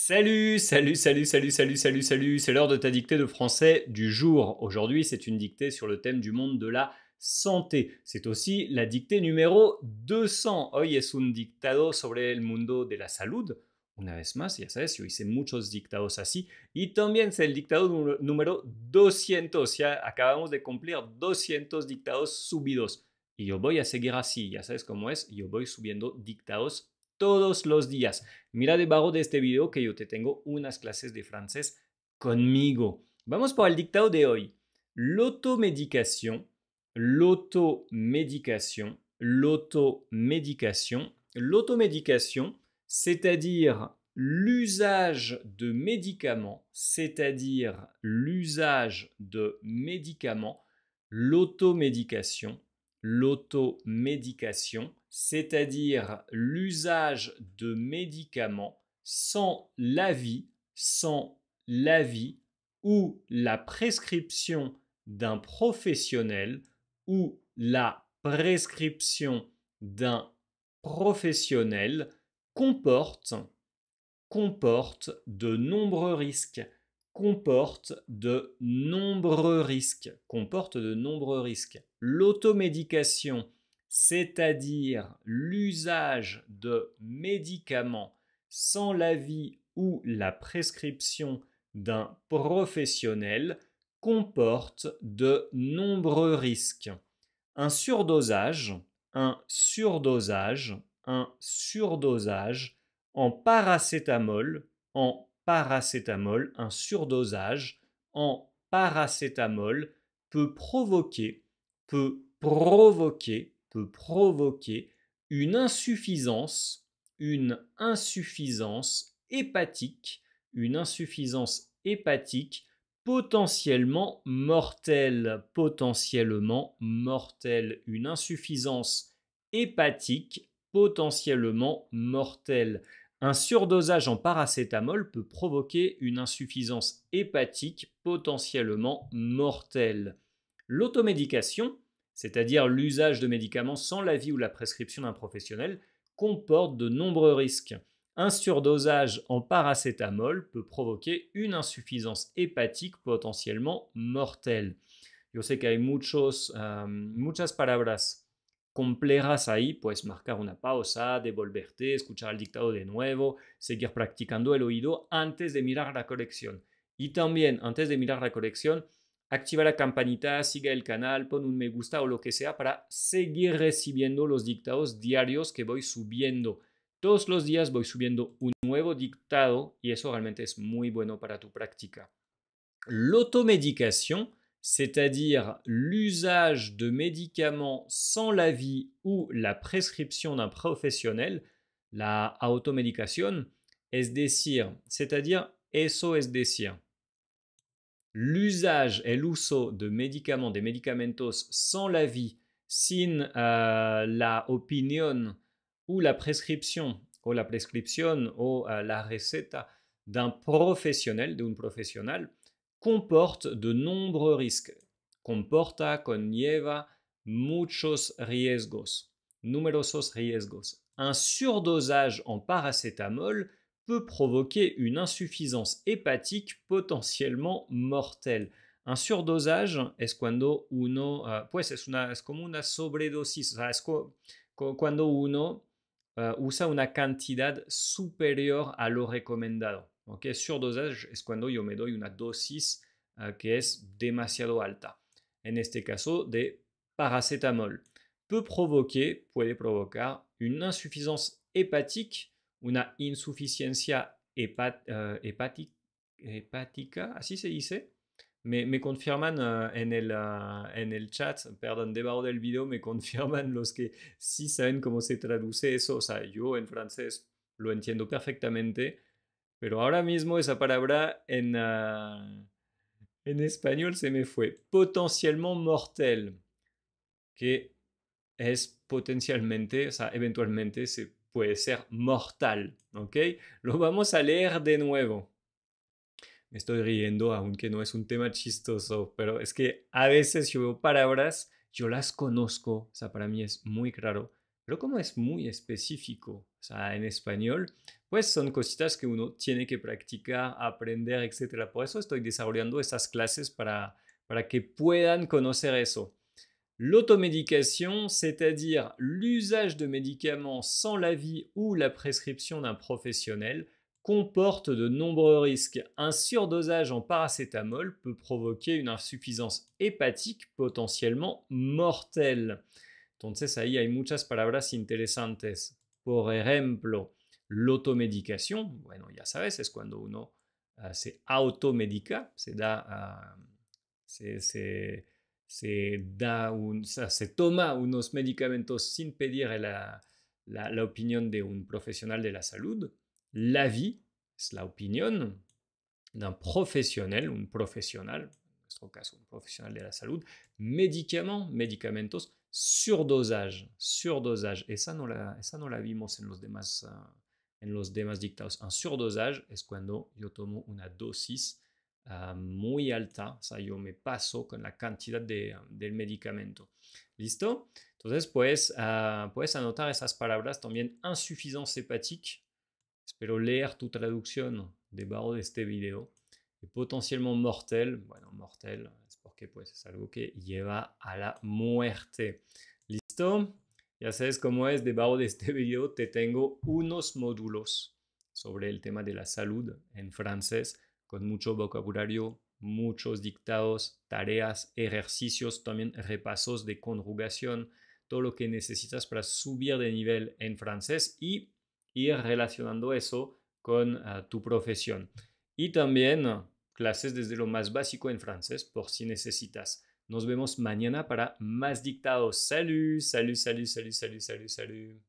Salut, c'est l'heure de ta dictée de français du jour. Aujourd'hui, c'est une dictée sur le thème du monde de la santé. C'est aussi la dictée numéro 200. Hoy es un dictado sobre el mundo de la salud. Una vez más, ya sabes, yo hice muchos dictados así. Y también es el dictado número 200. Ya acabamos de cumplir 200 dictados subidos. Y yo voy a seguir así, ya sabes cómo es. Yo voy subiendo dictados todos los días. Mira debajo de este video que yo te tengo unas clases de francés conmigo. Vamos por el dictado de hoy. L'automédication, l'automédication, l'automédication, l'automédication, c'est-à-dire l'usage de médicaments, c'est-à-dire l'usage de médicaments, l'automédication, l'automédication, c'est-à-dire l'usage de médicaments sans l'avis ou la prescription d'un professionnel ou la prescription d'un professionnel comporte de nombreux risques. Comporte de nombreux risques. L'automédication, c'est-à-dire l'usage de médicaments sans l'avis ou la prescription d'un professionnel, comporte de nombreux risques. Un surdosage en paracétamol, un surdosage en paracétamol peut provoquer une insuffisance hépatique, potentiellement mortelle, une insuffisance hépatique potentiellement mortelle. Un surdosage en paracétamol peut provoquer une insuffisance hépatique potentiellement mortelle. L'automédication, c'est-à-dire l'usage de médicaments sans l'avis ou la prescription d'un professionnel, comporte de nombreux risques. Un surdosage en paracétamol peut provoquer une insuffisance hépatique potentiellement mortelle. Yo sé que hay muchas palabras complejas ahí, puedes marcar una pausa, devolverte, escuchar el dictado de nuevo, seguir practicando el oído antes de mirar la colección. Y también, antes de mirar la colección, activa la campanita, siga el canal, pon un me gusta o lo que sea para seguir recibiendo los dictados diarios que voy subiendo. Todos los días voy subiendo un nuevo dictado y eso realmente es muy bueno para tu práctica. L'automédication, c'est-à-dire l'usage de médicaments sans l'avis ou la prescription d'un professionnel, la automedicación, es decir, c'est-à-dire eso es decir. L'usage, el uso de médicaments, des medicamentos sans l'avis, sin la opinión ou la prescription o la receta d'un professionnel, de un profesional, comporte de nombreux risques. Conlleva muchos riesgos, numerosos riesgos. Un surdosage en paracétamol peut provoquer une insuffisance hépatique potentiellement mortelle. Un surdosage es cuando uno, es como una sobredosis, o sea, cuando uno usa una cantidad superior a lo recomendado. ¿Okay? Surdosage es cuando yo me doy una dosis que es demasiado alta. En este caso, de paracétamol. Puede provocar une insuffisance hépatique, una insuficiencia hepática, así se dice. Me confirman en el chat, perdón, debajo del video, me confirman los que sí saben cómo se traduce eso. O sea, yo en francés lo entiendo perfectamente, pero ahora mismo esa palabra en español se me fue. Potentiellement mortel, que es potencialmente, o sea, eventualmente se puede ser mortal, ¿ok? Lo vamos a leer de nuevo. Me estoy riendo, aunque no es un tema chistoso, pero es que a veces yo veo palabras, yo las conozco, o sea, para mí es muy claro, pero como es muy específico, o sea, en español, pues son cositas que uno tiene que practicar, aprender, etcétera. Por eso estoy desarrollando esas clases para que puedan conocer eso. L'automédication, c'est-à-dire l'usage de médicaments sans l'avis ou la prescription d'un professionnel, comporte de nombreux risques. Un surdosage en paracétamol peut provoquer une insuffisance hépatique potentiellement mortelle. Entonces ahí hay muchas palabras interesantes. Por ejemplo, l'automedicación, bueno, ya sabes, es cuando uno se automedica, se toma unos medicamentos sin pedir la opinión de un profesional de la salud. L'avis es la opinión d'un professionnel, un profesional, en nuestro caso un profesional de la salud. Médicaments, medicamentos, surdosage, surdosage. Esa no la vimos en los demás dictados. Un surdosage es cuando yo tomo una dosis muy alta, o sea, yo me paso con la cantidad del medicamento. ¿Listo? Entonces, puedes anotar esas palabras. También insuffisance hépatique. Espero leer tu traducción debajo de este video. Y potencialmente mortel. Bueno, mortel es porque pues, es algo que lleva a la muerte. ¿Listo? Ya sabes cómo es. Debajo de este video te tengo unos módulos sobre el tema de la salud en francés, con mucho vocabulario, muchos dictados, tareas, ejercicios, también repasos de conjugación, todo lo que necesitas para subir de nivel en francés y ir relacionando eso con tu profesión. Y también clases desde lo más básico en francés por si necesitas. Nos vemos mañana para más dictados. Salut, salut, salut, salut, salut, salut, salut.